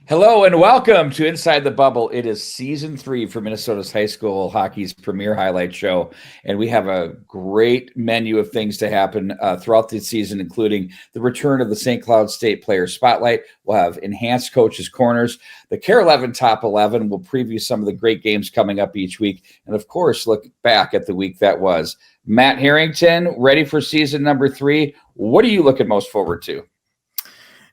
Hello and welcome to Inside the Bubble. It is season 3 for Minnesota's high school hockey's premier highlight show, and we have a great menu of things to happen throughout the season, including the return of the St. Cloud State Player Spotlight. We'll have enhanced coaches' corners. The Care 11 Top 11 will preview some of the great games coming up each week, and of course, look back at the week that was. Matt Harrington, ready for season number 3. What are you looking most forward to?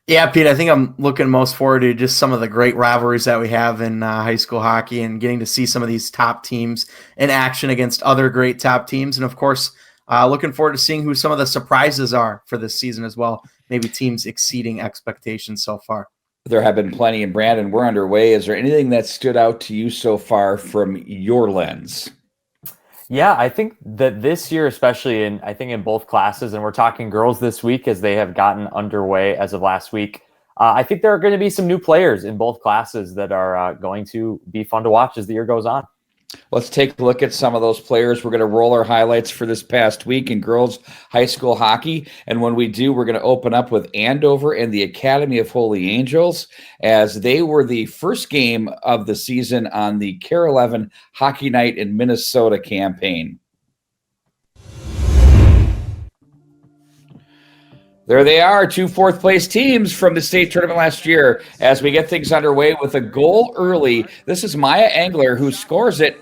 Yeah, Pete, I think I'm looking most forward to just some of the great rivalries that we have in high school hockey and getting to see some of these top teams in action against other great top teams. And, of course, looking forward to seeing who some of the surprises are for this season as well, maybe teams exceeding expectations so far. There have been plenty. And, Brandon, we're underway. Is there anything that stood out to you so far from your lens? Yeah, I think that this year, especially in both classes, and we're talking girls this week as they have gotten underway as of last week, I think there are going to be some new players in both classes that are going to be fun to watch as the year goes on. Let's take a look at some of those players. We're going to roll our highlights for this past week in girls high school hockey. And when we do, we're going to open up with Andover and the Academy of Holy Angels, as they were the first game of the season on the Care 11 Hockey Night in Minnesota campaign. There they are, 2 fourth-place teams from the state tournament last year as we get things underway with a goal early. This is Maya Engler who scores it.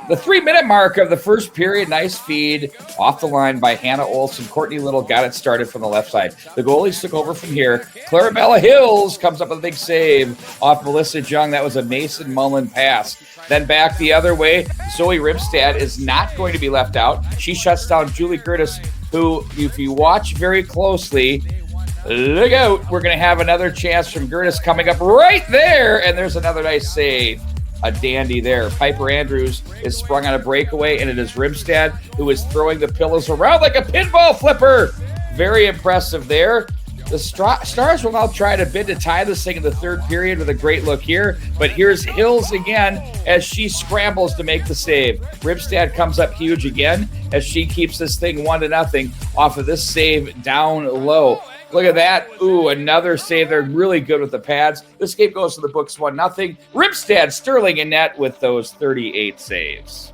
The 3-minute mark of the first period, nice feed off the line by Hannah Olson. Courtney Little got it started from the left side. The goalies took over from here. Clarabella Hills comes up with a big save off Melissa Jung. That was a Mason Mullen pass. Then back the other way, Zoe Rimstad is not going to be left out. She shuts down Julie Curtis, who, if you watch very closely, look out, we're going to have another chance from Gertis coming up right there, and there's another nice save. A dandy there. Piper Andrews is sprung on a breakaway, and it is Rimstad who is throwing the pillows around like a pinball flipper. Very impressive there. The Stars will now try to bid to tie this thing in the third period with a great look here, but here's Hills again as she scrambles to make the save. Rimstad comes up huge again as she keeps this thing 1-0 off of this save down low. Look at that. Ooh, another save. They're really good with the pads. This game goes to the books 1-0. Rimstad, Sterling, and net with those 38 saves.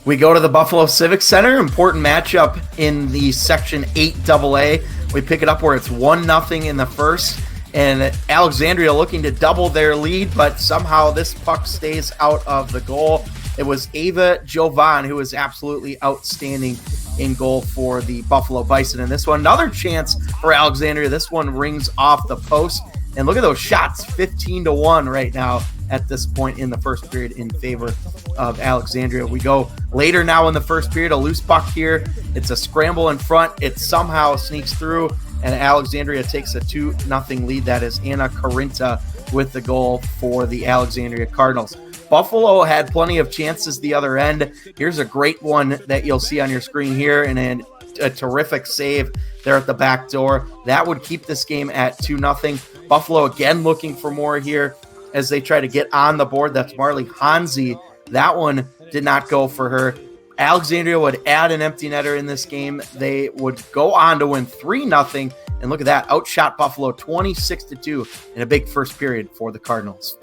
We go to the Buffalo Civic Center. Important matchup in the Section 8 AA. We pick it up where it's 1-0 in the first. And Alexandria looking to double their lead, but somehow this puck stays out of the goal. It was Ava Jovan who was absolutely outstanding in goal for the Buffalo Bison. And this one, another chance for Alexandria. This one rings off the post. And look at those shots, 15-1 right now at this point in the first period in favor of Alexandria. We go later now in the first period, a loose puck here. It's a scramble in front. It somehow sneaks through, and Alexandria takes a 2-0 lead. That is Anna Carinta with the goal for the Alexandria Cardinals. Buffalo had plenty of chances the other end. Here's a great one that you'll see on your screen here, and a terrific save there at the back door. That would keep this game at 2-0. Buffalo again looking for more here as they try to get on the board. That's Marley Hansi. That one did not go for her. Alexandria would add an empty netter in this game. They would go on to win 3-0. And look at that, outshot Buffalo 26-2 in a big first period for the Cardinals.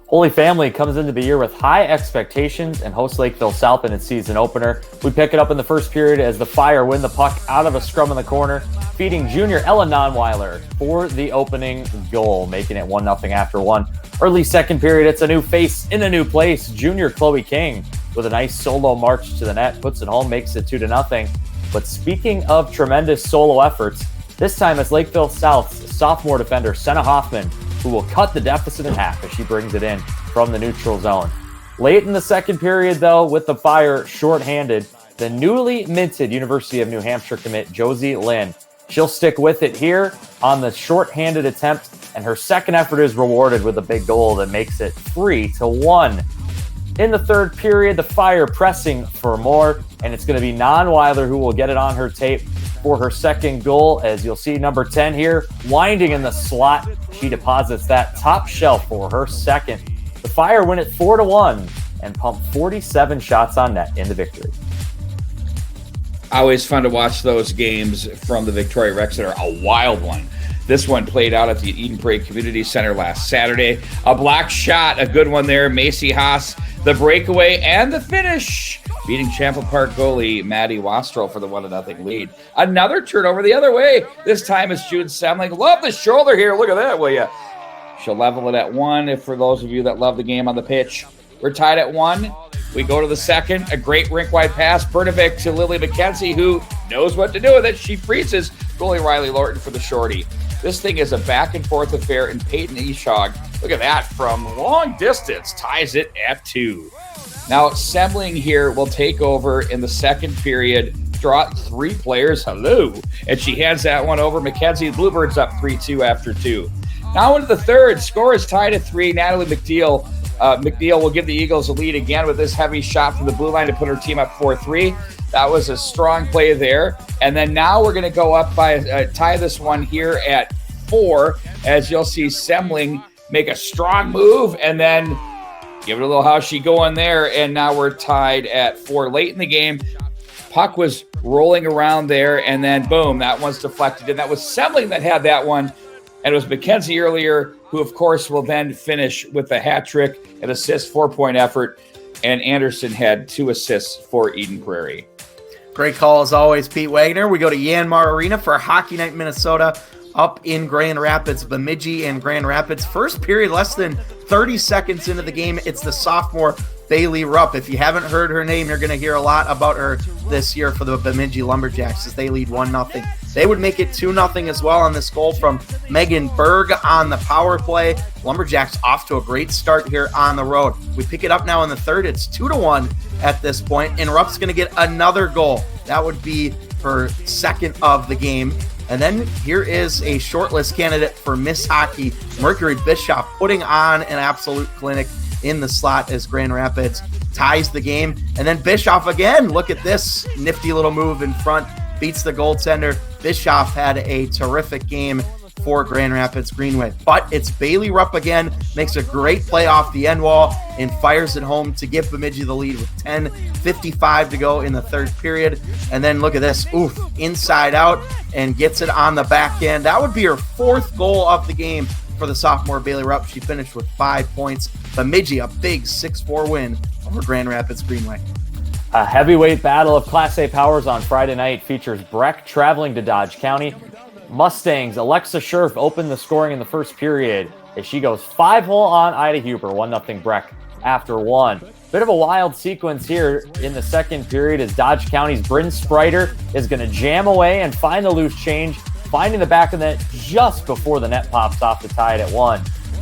Holy Family comes into the year with high expectations and hosts Lakeville South in its season opener. We pick it up in the first period as the Fire win the puck out of a scrum in the corner, feeding junior Ella Nonweiler for the opening goal, making it 1-0 after one. Early second period, it's a new face in a new place. Junior Chloe King with a nice solo march to the net, puts it home, makes it 2-0. But speaking of tremendous solo efforts, this time it's Lakeville South's sophomore defender, Senna Hoffman, who will cut the deficit in half as she brings it in from the neutral zone. Late in the second period, though, with the Fire shorthanded, the newly minted University of New Hampshire commit, Josie Lynn. She'll stick with it here on the shorthanded attempt, and her second effort is rewarded with a big goal that makes it 3-1. In the third period, the Fire pressing for more, and it's going to be Nonweiler who will get it on her tape for her second goal. As you'll see, number 10 here, winding in the slot. She deposits that top shelf for her second. The Fire win it 4-1 and pump 47 shots on net in the victory. Always fun to watch those games from the Victoria Rec Center. A wild one. This one played out at the Eden Prairie Community Center last Saturday. A block shot, a good one there. Macy Haas, the breakaway, and the finish, beating Champlain Park goalie Maddie Wastrel for the 1-0 lead. Another turnover the other way. This time it's June Semling. Love the shoulder here. Look at that, will you? She'll level it at 1. If for those of you that love the game on the pitch, we're tied at 1. We go to the second. A great rink-wide pass. Bernavik to Lily McKenzie, who knows what to do with it. She freezes goalie Riley Lorton for the shorty. This thing is a back-and-forth affair, and Peyton Eshog, look at that, from long distance, ties it at 2. Now, Semling here will take over in the second period, draw 3 players, hello, and she hands that one over. McKenzie, Bluebirds up 3-2 after 2. Now into the third, score is tied at 3. Natalie McNeil. McNeil will give the Eagles a lead again with this heavy shot from the blue line to put her team up 4-3. That was a strong play there. And then now we're going to go up by tie this one here at 4, as you'll see Semling make a strong move and then give it a little how she going there. And now we're tied at 4 late in the game. Puck was rolling around there, and then boom, that one's deflected. And that was Semling that had that one. And it was McKenzie earlier, who, of course, will then finish with a hat trick, an assist, 4-point effort. And Anderson had 2 assists for Eden Prairie. Great call, as always, Pete Waggoner. We go to Yanmar Arena for Hockey Night Minnesota up in Grand Rapids. Bemidji and Grand Rapids. First period, less than 30 seconds into the game. It's the sophomore Bailey Rupp. If you haven't heard her name, you're going to hear a lot about her this year for the Bemidji Lumberjacks as they lead 1-0. They would make it 2-0 as well on this goal from Megan Berg on the power play. Lumberjacks off to a great start here on the road. We pick it up now in the third. It's 2-1 at this point, and Rupp's going to get another goal. That would be her second of the game. And then here is a shortlist candidate for Miss Hockey, Mercury Bischoff, putting on an absolute clinic in the slot as Grand Rapids ties the game. And then Bischoff again, look at this nifty little move in front, beats the goaltender. Bischoff had a terrific game for Grand Rapids Greenway. But it's Bailey Rupp again, makes a great play off the end wall and fires it home to give Bemidji the lead with 10:55 to go in the third period. And then look at this, inside out, and gets it on the back end. That would be her 4th goal of the game for the sophomore Bailey Rupp. She finished with 5 points. Bemidji, a big 6-4 win over Grand Rapids Greenway. A heavyweight battle of Class A powers on Friday night features Breck traveling to Dodge County. Mustangs' Alexa Scherf opened the scoring in the first period as she goes 5-hole on Ida Huber, 1-0 Breck after 1. Bit of a wild sequence here in the second period as Dodge County's Bryn Spreiter is going to jam away and find the loose change, finding the back of the net just before the net pops off to tie it at 1.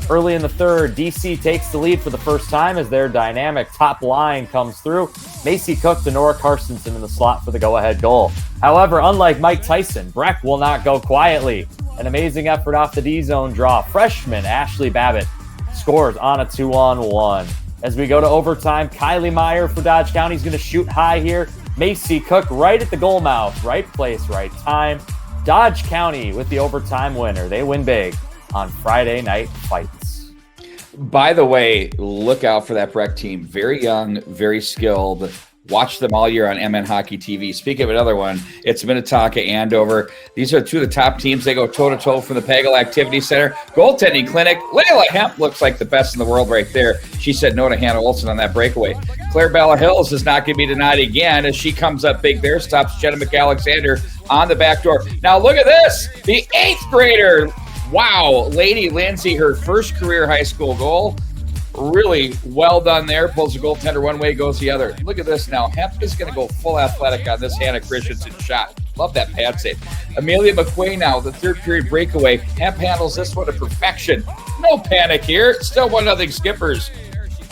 Early in the third, DC takes the lead for the first time as their dynamic top line comes through. Macy Cook to Nora Carstensen in the slot for the go-ahead goal. However, unlike Mike Tyson, Breck will not go quietly. An amazing effort off the D-zone draw. Freshman Ashley Babbitt scores on a 2-on-1. As we go to overtime, Kylie Meyer for Dodge County is going to shoot high here. Macy Cook right at the goal mouth. Right place, right time. Dodge County with the overtime winner. They win big on Friday Night Fights. By the way, look out for that Breck team. Very young, very skilled. Watch them all year on MN Hockey TV. Speaking of another one, it's Minnetonka Andover. These are 2 of the top teams. They go toe-to-toe from the Pagel Activity Center. Goaltending clinic. Layla Hemp looks like the best in the world right there. She said no to Hannah Olsen on that breakaway. Claire Bella Hills is not going to be denied again as she comes up big there, stops Jenna McAlexander on the back door. Now look at this. The 8th grader. Wow. Lady Lindsay, her first career high school goal. Really well done there. Pulls the goaltender one way, goes the other. Look at this now. Hemp is going to go full athletic on this Hannah Christensen shot. Love that pad save. Amelia McQuay now, the third period breakaway. Hemp handles this one to perfection. No panic here. Still 1-0 Skippers.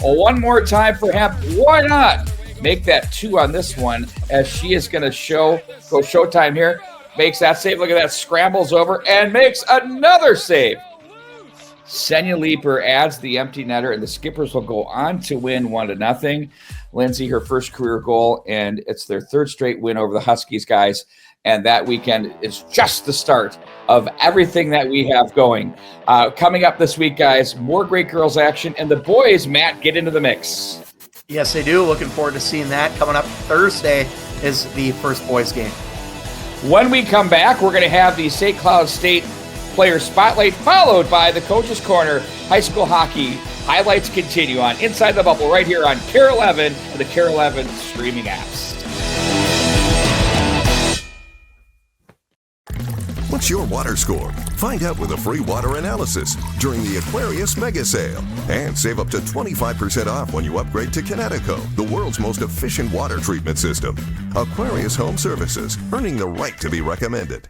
Well, one more time for Hemp. Why not? Make that 2 on this one as she is going to go showtime here. Makes that save. Look at that. Scrambles over and makes another save. Senya Leeper adds the empty netter, and the Skippers will go on to win 1-0. Lindsay, her first career goal, and it's their 3rd straight win over the Huskies, guys. and that weekend is just the start of everything that we have going. Coming up this week, guys, more great girls action, and the boys, Matt, get into the mix. Yes, they do. Looking forward to seeing that. Coming up Thursday is the first boys game. When we come back, we're going to have the St. Cloud State Player Spotlight, followed by the Coach's Corner. High school hockey highlights continue on Inside the Bubble right here on KARE 11 and the KARE 11 streaming apps. What's your water score? Find out with a free water analysis during the Aquarius Mega Sale. And save up to 25% off when you upgrade to Connecticut, the world's most efficient water treatment system. Aquarius Home Services, earning the right to be recommended.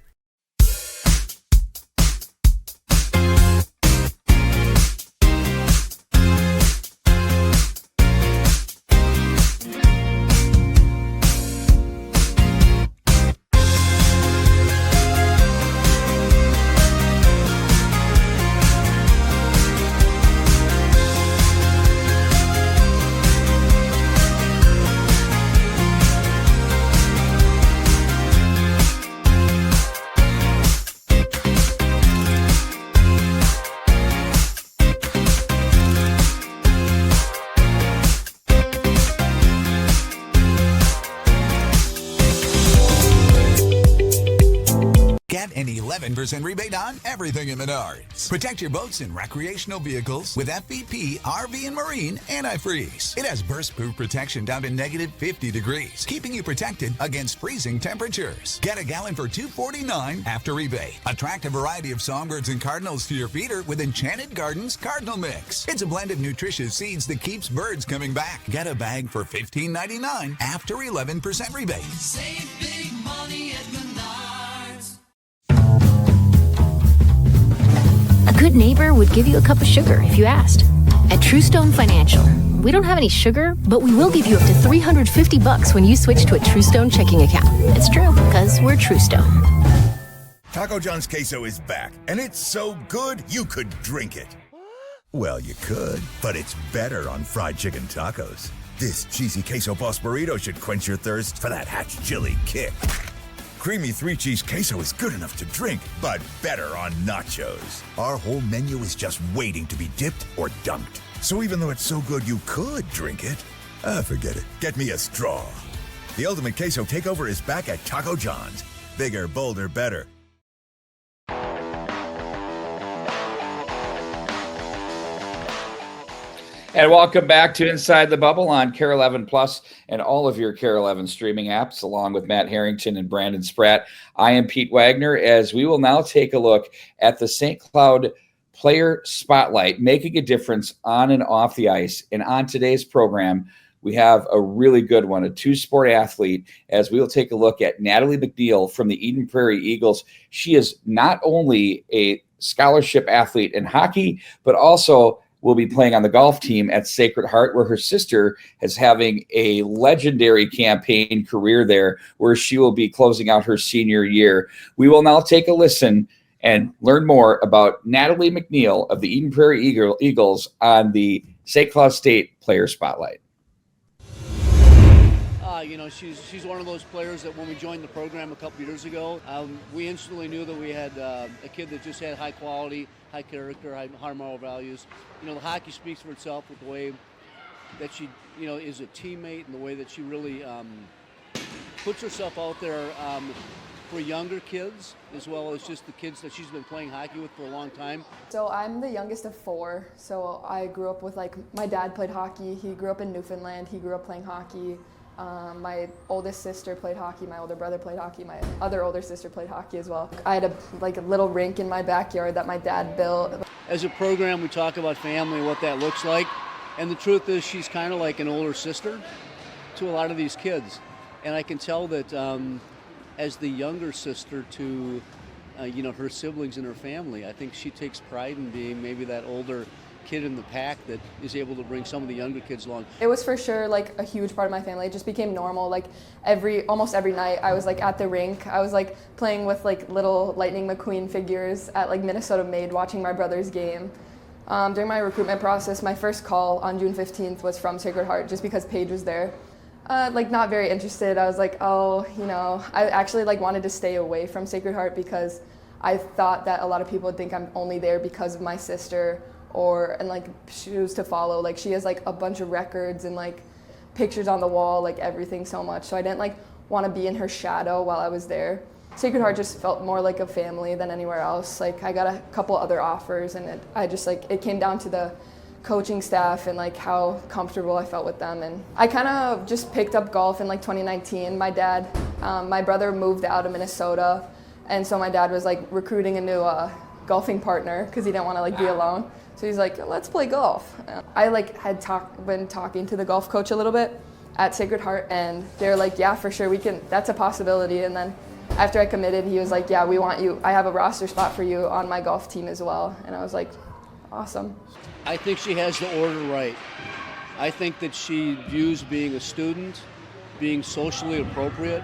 An 11% rebate on everything in Menards. Protect your boats and recreational vehicles with FVP RV and Marine Antifreeze. It has burst-proof protection down to negative 50 degrees, keeping you protected against freezing temperatures. Get a gallon for $2.49 after rebate. Attract a variety of songbirds and cardinals to your feeder with Enchanted Gardens Cardinal Mix. It's a blend of nutritious seeds that keeps birds coming back. Get a bag for $15.99 after 11% rebate. Save big money at Menards. A good neighbor would give you a cup of sugar if you asked. At True Stone Financial, we don't have any sugar, but we will give you up to $350 when you switch to a True Stone checking account. It's true, because we're True Stone. Taco John's queso is back, and it's so good you could drink it. Well, you could, but it's better on fried chicken tacos. This cheesy queso boss burrito should quench your thirst for that Hatch chili kick. Creamy 3-cheese queso is good enough to drink, but better on nachos. Our whole menu is just waiting to be dipped or dunked. So even though it's so good you could drink it, forget it. Get me a straw. The ultimate queso takeover is back at Taco John's. Bigger, bolder, better. And welcome back to Inside the Bubble on KARE 11 Plus and all of your KARE 11 streaming apps, along with Matt Harrington and Brandon Spratt. I am Pete Waggoner, as we will now take a look at the St. Cloud Player Spotlight, making a difference on and off the ice. And on today's program, we have a really good one, a two-sport athlete, as we will take a look at Natalie McNeil from the Eden Prairie Eagles. She is not only a scholarship athlete in hockey, but also will be playing on the golf team at Sacred Heart, where her sister is having a legendary campaign career there, where she will be closing out her senior year. We will now take a listen and learn more about Natalie McNeil of the Eden Prairie Eagles on the St. Cloud State Player Spotlight. She's one of those players that when we joined the program a couple years ago, we instantly knew that we had a kid that just had high quality, high character, high moral values. The hockey speaks for itself with the way that she, is a teammate and the way that she really puts herself out there for younger kids, as well as just the kids that she's been playing hockey with for a long time. So I'm the youngest of four, so I grew up with, my dad played hockey. He grew up in Newfoundland. He grew up playing hockey. My oldest sister played hockey, my older brother played hockey, my other older sister played hockey as well. I had a little rink in my backyard that my dad built. As a program, we talk about family, what that looks like, and the truth is she's kind of like an older sister to a lot of these kids. And I can tell that as the younger sister to her siblings and her family, I think she takes pride in being maybe that older kid in the pack that is able to bring some of the younger kids along. It was for sure a huge part of my family. It just became normal. Almost every night I was at the rink. I was playing with little Lightning McQueen figures at Minnesota Made, watching my brother's game. During my recruitment process, my first call on June 15th was from Sacred Heart, just because Paige was there. Like not very interested. I was like, oh, I actually like wanted to stay away from Sacred Heart because I thought that a lot of people would think I'm only there because of my sister and like shoes to follow. Like she has like a bunch of records and like pictures on the wall, like everything so much. So I didn't like want to be in her shadow while I was there. Sacred Heart just felt more like a family than anywhere else. Like I got a couple other offers and it came down to the coaching staff and like how comfortable I felt with them. And I kind of just picked up golf in like 2019. My brother moved out of Minnesota, and so my dad was like recruiting a new golfing partner because he didn't want to like be alone. So he's like, let's play golf. I like had been talking to the golf coach a little bit at Sacred Heart, and they're like, yeah, for sure, that's a possibility. And then after I committed, he was like, yeah, we want you. I have a roster spot for you on my golf team as well. And I was like, awesome. I think she has the order right. I think that she views being a student, being socially appropriate,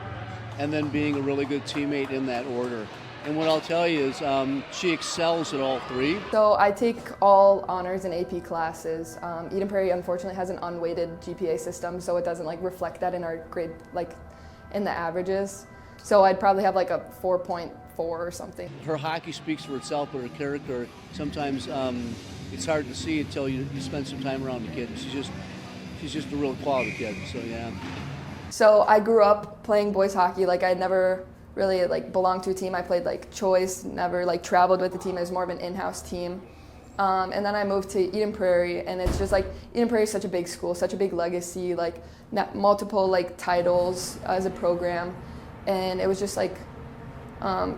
and then being a really good teammate in that order. And what I'll tell you is she excels at all three. So I take all honors and AP classes. Eden Prairie unfortunately has an unweighted GPA system, so it doesn't like reflect that in our grade, like in the averages. So I'd probably have like a 4.4 or something. Her hockey speaks for itself, but her character sometimes it's hard to see until you spend some time around the kid. She's just a real quality kid. So yeah. So I grew up playing boys hockey. Like I never really like belonged to a team. I played like choice, never like traveled with the team. It was more of an in-house team. And then I moved to Eden Prairie, and it's just like Eden Prairie is such a big school, such a big legacy, like multiple like titles as a program, and it was just like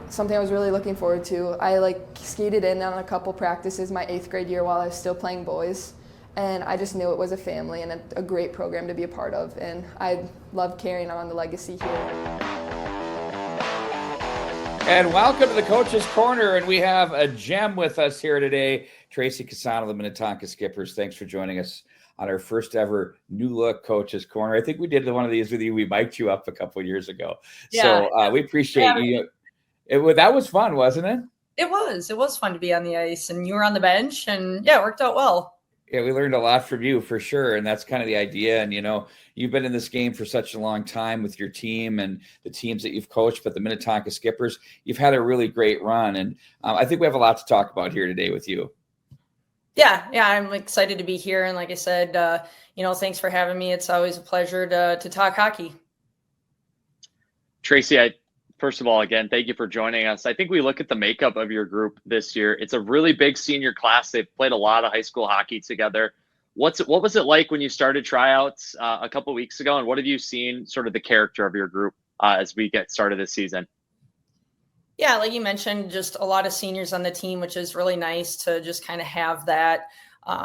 something I was really looking forward to. I like skated in on a couple practices my 8th grade year while I was still playing boys, and I just knew it was a family and a great program to be a part of, and I loved carrying on the legacy here. And welcome to the Coach's Corner, and we have a gem with us here today, Tracy Cassano, the Minnetonka Skippers. Thanks for joining us on our first ever new look Coach's Corner. I think we did one of these with you. We mic'd you up a couple of years ago. Yeah. So we appreciate you. That was fun, wasn't it? It was fun to be on the ice, and you were on the bench, and yeah, it worked out well. Yeah, we learned a lot from you for sure. And that's kind of the idea. And, you've been in this game for such a long time with your team and the teams that you've coached, but the Minnetonka Skippers, you've had a really great run. And I think we have a lot to talk about here today with you. Yeah, I'm excited to be here. And like I said, thanks for having me. It's always a pleasure to talk hockey. Tracy, first of all, again, thank you for joining us. I think we look at the makeup of your group this year. It's a really big senior class. They've played a lot of high school hockey together. What was it like when you started tryouts a couple of weeks ago, and what have you seen sort of the character of your group as we get started this season? Yeah, like you mentioned, just a lot of seniors on the team, which is really nice to just kind of have that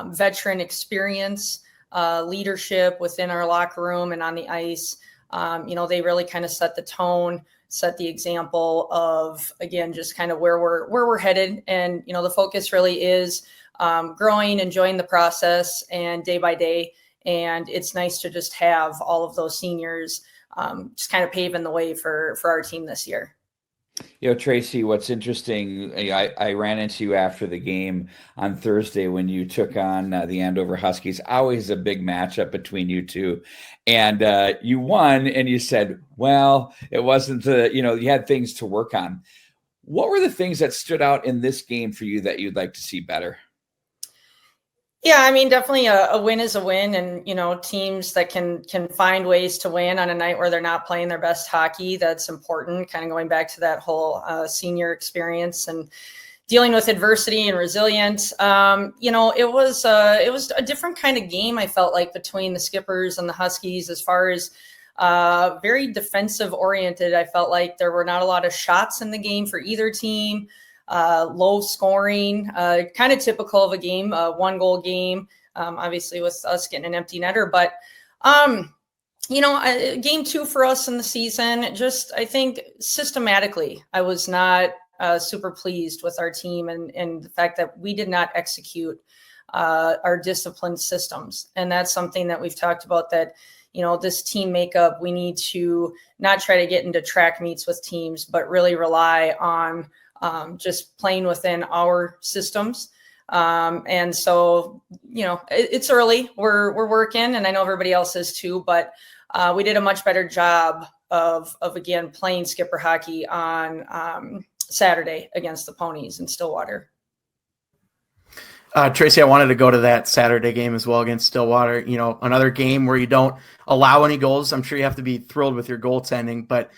veteran experience, leadership within our locker room and on the ice. They really kind of set the tone, set the example of, again, just kind of where we're headed. And, the focus really is growing, enjoying the process and day by day. And it's nice to just have all of those seniors just kind of paving the way for our team this year. Tracy, what's interesting, I ran into you after the game on Thursday when you took on the Andover Huskies. Always a big matchup between you two. And you won, and you said, well, it wasn't, you had things to work on. What were the things that stood out in this game for you that you'd like to see better? Yeah, I mean, definitely a win is a win. And, teams that can find ways to win on a night where they're not playing their best hockey, that's important, kind of going back to that whole senior experience and dealing with adversity and resilience. It was a different kind of game, I felt like, between the Skippers and the Huskies as far as very defensive oriented. I felt like there were not a lot of shots in the game for either team. Low scoring, kind of typical of a game, a 1-goal game, obviously with us getting an empty netter. But, game 2 for us in the season, just I think systematically, I was not super pleased with our team and the fact that we did not execute our disciplined systems. And that's something that we've talked about, that, this team makeup, we need to not try to get into track meets with teams, but really rely on just playing within our systems. And so, it's early. We're working, and I know everybody else is too, but we did a much better job of again, playing skipper hockey on Saturday against the Ponies in Stillwater. Tracy, I wanted to go to that Saturday game as well against Stillwater. Another game where you don't allow any goals. I'm sure you have to be thrilled with your goaltending, but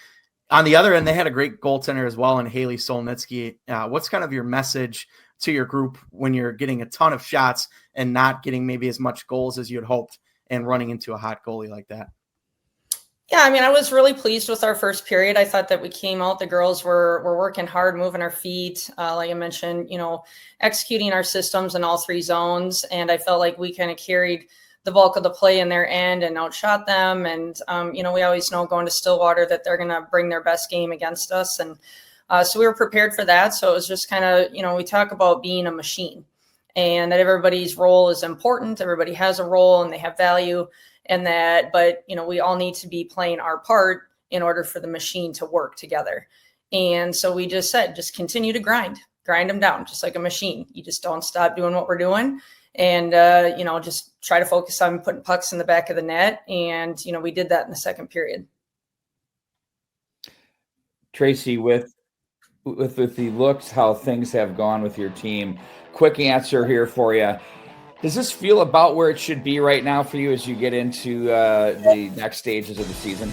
on the other end, they had a great goaltender as well in Haley Solnitsky. What's kind of your message to your group when you're getting a ton of shots and not getting maybe as much goals as you had hoped and running into a hot goalie like that? Yeah, I mean, I was really pleased with our first period. I thought that we came out, the girls were working hard, moving our feet. Like I mentioned, executing our systems in all three zones. And I felt like we kind of carried the bulk of the play in their end and outshot them. And, we always know going to Stillwater that they're going to bring their best game against us. And so we were prepared for that. So it was just kind of, we talk about being a machine and that everybody's role is important. Everybody has a role and they have value. But we all need to be playing our part in order for the machine to work together. And so we just said, just continue to grind them down, just like a machine. You just don't stop doing what we're doing. And, just try to focus on putting pucks in the back of the net. And, we did that in the second period. Tracy, with the looks, how things have gone with your team, quick answer here for you. Does this feel about where it should be right now for you as you get into the next stages of the season?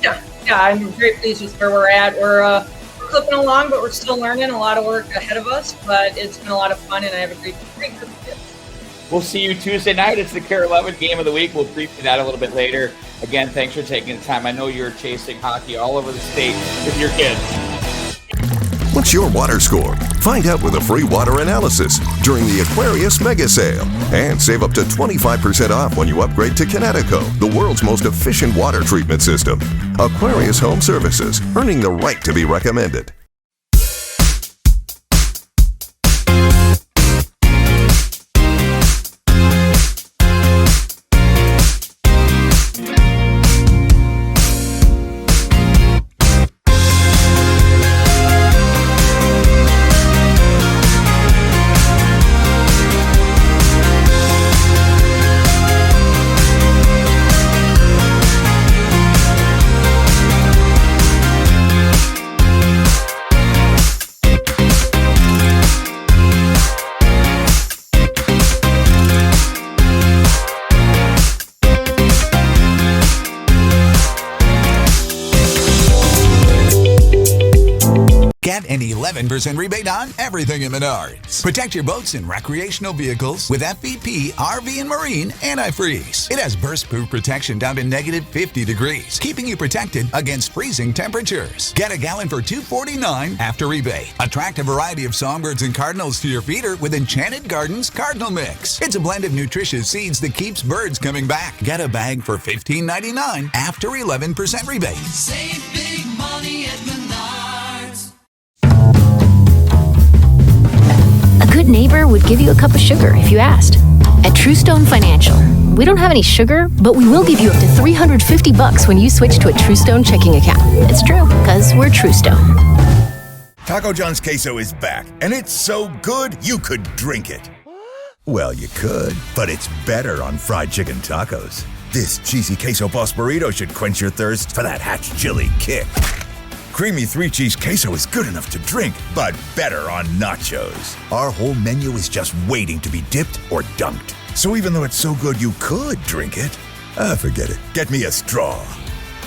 Yeah, I'm very pleased with where we're at. We're clipping along, but we're still learning. A lot of work ahead of us, but it's been a lot of fun, and I have a great group of kids. We'll see you Tuesday night. It's the Care 11 game of the week. We'll preview that a little bit later. Again, thanks for taking the time. I know you're chasing hockey all over the state with your kids. What's your water score? Find out with a free water analysis during the Aquarius Mega Sale. And save up to 25% off when you upgrade to Connecticut, the world's most efficient water treatment system. Aquarius Home Services, earning the right to be recommended. An 11% rebate on everything in Menards. Protect your boats and recreational vehicles with FVP RV and Marine Antifreeze. It has burst-proof protection down to -50 degrees, keeping you protected against freezing temperatures. Get a gallon for $2.49 after rebate. Attract a variety of songbirds and cardinals to your feeder with Enchanted Gardens Cardinal Mix. It's a blend of nutritious seeds that keeps birds coming back. Get a bag for $15.99 after 11% rebate. Save big money at Menards. A good neighbor would give you a cup of sugar if you asked. At True Stone Financial, we don't have any sugar, but we will give you up to $350 when you switch to a True Stone checking account. It's true, because we're True Stone. Taco John's queso is back, and it's so good you could drink it. Well, you could, but it's better on fried chicken tacos. This cheesy queso boss burrito should quench your thirst for that Hatch chili kick. Creamy 3-cheese queso is good enough to drink, but better on nachos. Our whole menu is just waiting to be dipped or dunked. So even though it's so good you could drink it, forget it. Get me a straw.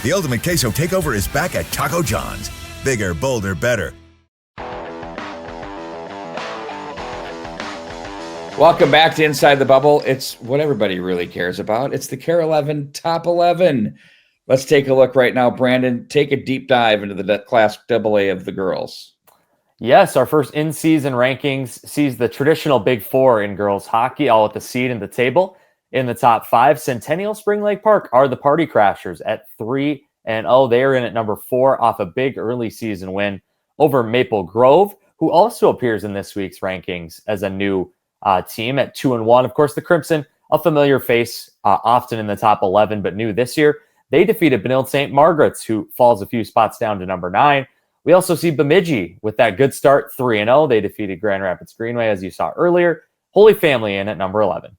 The ultimate queso takeover is back at Taco John's. Bigger, bolder, better. Welcome back to Inside the Bubble. It's what everybody really cares about. It's the Care 11 Top 11. Let's take a look right now. Brandon, take a deep dive into the Class AA of the girls. Yes, our first in-season rankings sees the traditional Big Four in girls hockey, all at the seed and the table. In the top 5, Centennial Spring Lake Park are the Party Crashers at 3-0. They are in at number 4 off a big early season win over Maple Grove, who also appears in this week's rankings as a new team at 2-1. Of course, the Crimson, a familiar face, often in the top 11, but new this year. They defeated Benilde St. Margaret's, who falls a few spots down to number 9, We also see Bemidji with that good start, 3-0. They defeated Grand Rapids Greenway, as you saw earlier. Holy Family in at number 11.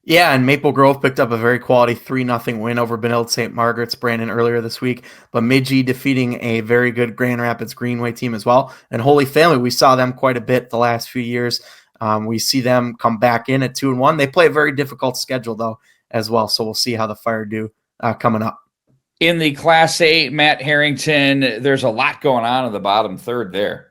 Yeah, and Maple Grove picked up a very quality 3-0 win over Benilde St. Margaret's, Brandon, earlier this week. Bemidji defeating a very good Grand Rapids Greenway team as well. And Holy Family, we saw them quite a bit the last few years. We see them come back in at 2-1. They play a very difficult schedule, though, as well. So we'll see how the Fire do coming up. In the Class A, Matt Harrington, there's a lot going on in the bottom third there.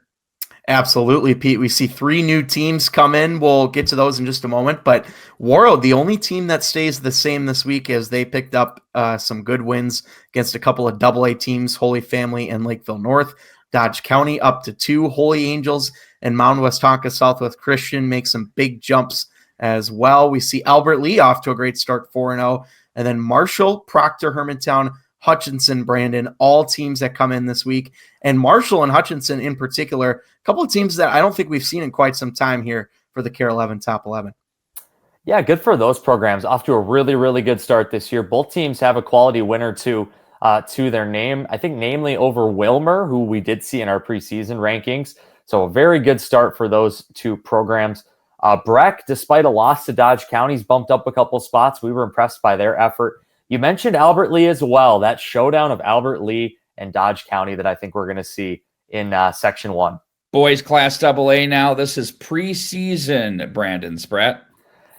Absolutely, Pete. We see 3 new teams come in. We'll get to those in just a moment. But Warroad, the only team that stays the same this week, is they picked up some good wins against a couple of AA teams, Holy Family and Lakeville North. Dodge County up to 2. Holy Angels and Mound Westonka Southwest Christian make some big jumps as well. We see Albert Lee off to a great start, 4-0. And then Marshall, Proctor, Hermantown, Hutchinson, Brandon, all teams that come in this week. And Marshall and Hutchinson in particular, a couple of teams that I don't think we've seen in quite some time here for the KARE 11 Top 11. Yeah, good for those programs. Off to a really, really good start this year. Both teams have a quality winner to their name. I think namely over Wilmer, who we did see in our preseason rankings. So a very good start for those 2 programs. Breck, despite a loss to Dodge County's bumped up a couple spots. We were impressed by their effort. You mentioned Albert Lee as well. That showdown of Albert Lee and Dodge County that I think we're going to see in Section 1. Boys Class AA now. This is preseason, Brandon Spratt.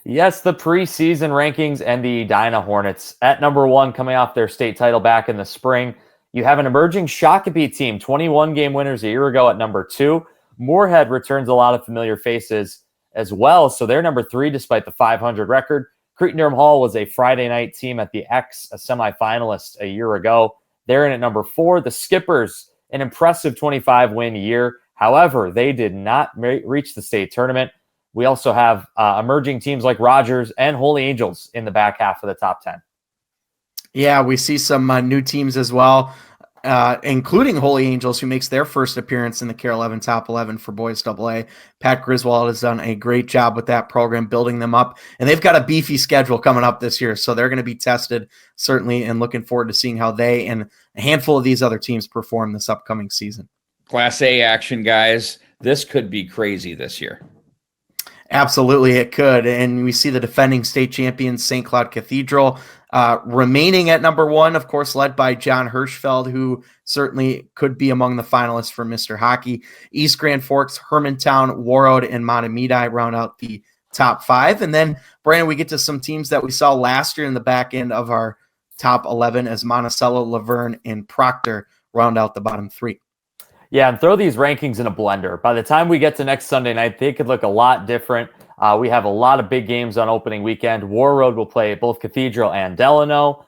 Yes, the preseason rankings and the Edina Hornets at number 1 coming off their state title back in the spring. You have an emerging Shakopee team, 21-game winners a year ago at number 2. Moorhead returns a lot of familiar faces as well, so they're number 3 despite the 500 record. Cretin-Derham Hall was a Friday night team at the X, a semifinalist a year ago. They're in at number 4. The Skippers, an impressive 25-win year. However, they did not reach the state tournament. We also have emerging teams like Rogers and Holy Angels in the back half of the top 10. Yeah, we see some new teams as well, including Holy Angels, who makes their first appearance in the KARE 11 Top 11 for Boys AA. Pat Griswold has done a great job with that program, building them up. And they've got a beefy schedule coming up this year, so they're going to be tested, certainly, and looking forward to seeing how they and a handful of these other teams perform this upcoming season. Class A action, guys. This could be crazy this year. Absolutely, it could. And we see the defending state champions, St. Cloud Cathedral, remaining at number 1, of course, led by John Hirschfeld, who certainly could be among the finalists for Mr. Hockey. East Grand Forks, Hermantown, Warroad, and Matamidi round out the top 5. And then, Brandon, we get to some teams that we saw last year in the back end of our top 11 as Monticello, Laverne, and Proctor round out the bottom 3. Yeah, and throw these rankings in a blender. By the time we get to next Sunday night, they could look a lot different. We have a lot of big games on opening weekend. Warroad will play both Cathedral and Delano.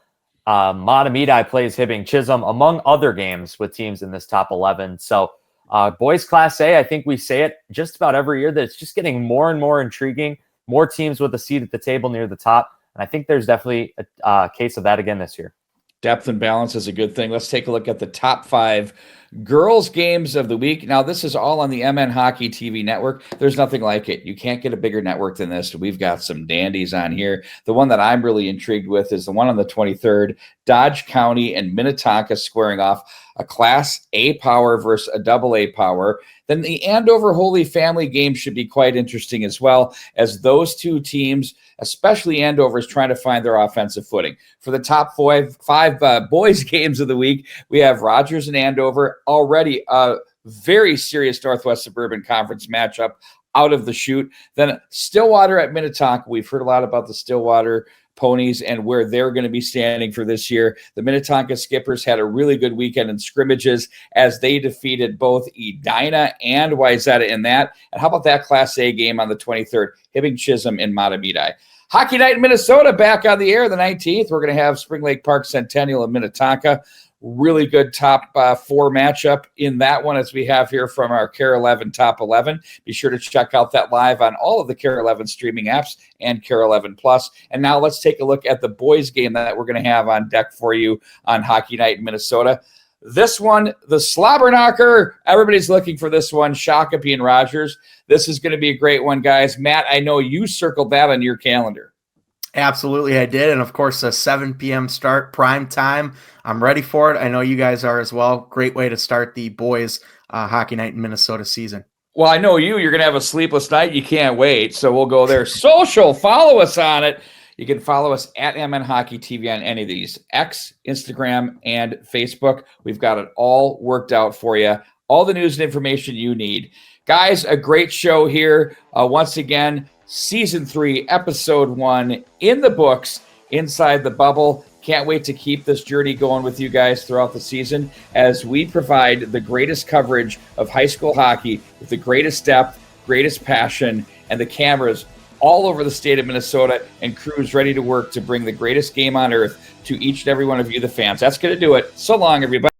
Matamidi plays Hibbing Chisholm, among other games with teams in this top 11. So boys Class A, I think we say it just about every year that it's just getting more and more intriguing, more teams with a seat at the table near the top. And I think there's definitely a case of that again this year. Depth and balance is a good thing. Let's take a look at the top 5 girls games of the week. Now, this is all on the MN Hockey TV network. There's nothing like it. You can't get a bigger network than this. We've got some dandies on here. The one that I'm really intrigued with is the one on the 23rd, Dodge County and Minnetonka squaring off a Class A power versus a AA power. Then the Andover Holy Family game should be quite interesting as well, as those 2 teams, especially Andover, is trying to find their offensive footing. For the top 5 boys games of the week, we have Rogers and Andover, already a very serious Northwest Suburban Conference matchup out of the chute. Then Stillwater at Minnetonka. We've heard a lot about the Stillwater Ponies and where they're going to be standing for this year. The Minnetonka Skippers had a really good weekend in scrimmages as they defeated both Edina and Wayzata in that. And how about that Class A game on the 23rd? Hibbing Chisholm and Matamidi. Hockey Night in Minnesota back on the air the 19th. We're going to have Spring Lake Park Centennial and Minnetonka. Really good top 4 matchup in that one, as we have here from our KARE 11 Top 11. Be sure to check out that live on all of the KARE 11 streaming apps and KARE 11 Plus. And now let's take a look at the boys game that we're going to have on deck for you on Hockey Night in Minnesota. This one, the slobber knocker. Everybody's looking for this one, Shakopee and Rogers. This is going to be a great one, guys. Matt, I know you circled that on your calendar. Absolutely, I did. And of course, a 7 p.m. start, prime time. I'm ready for it. I know you guys are as well. Great way to start the boys' hockey night in Minnesota season. Well, I know you're going to have a sleepless night. You can't wait. So we'll go there. Social, follow us on it. You can follow us at MN Hockey TV on any of these, X, Instagram, and Facebook. We've got it all worked out for you. All the news and information you need. Guys, a great show here. Once again, Season 3, Episode 1 in the books, Inside the Bubble. Can't wait to keep this journey going with you guys throughout the season as we provide the greatest coverage of high school hockey with the greatest depth, greatest passion, and the cameras all over the state of Minnesota and crews ready to work to bring the greatest game on earth to each and every one of you, the fans. That's going to do it. So long, everybody.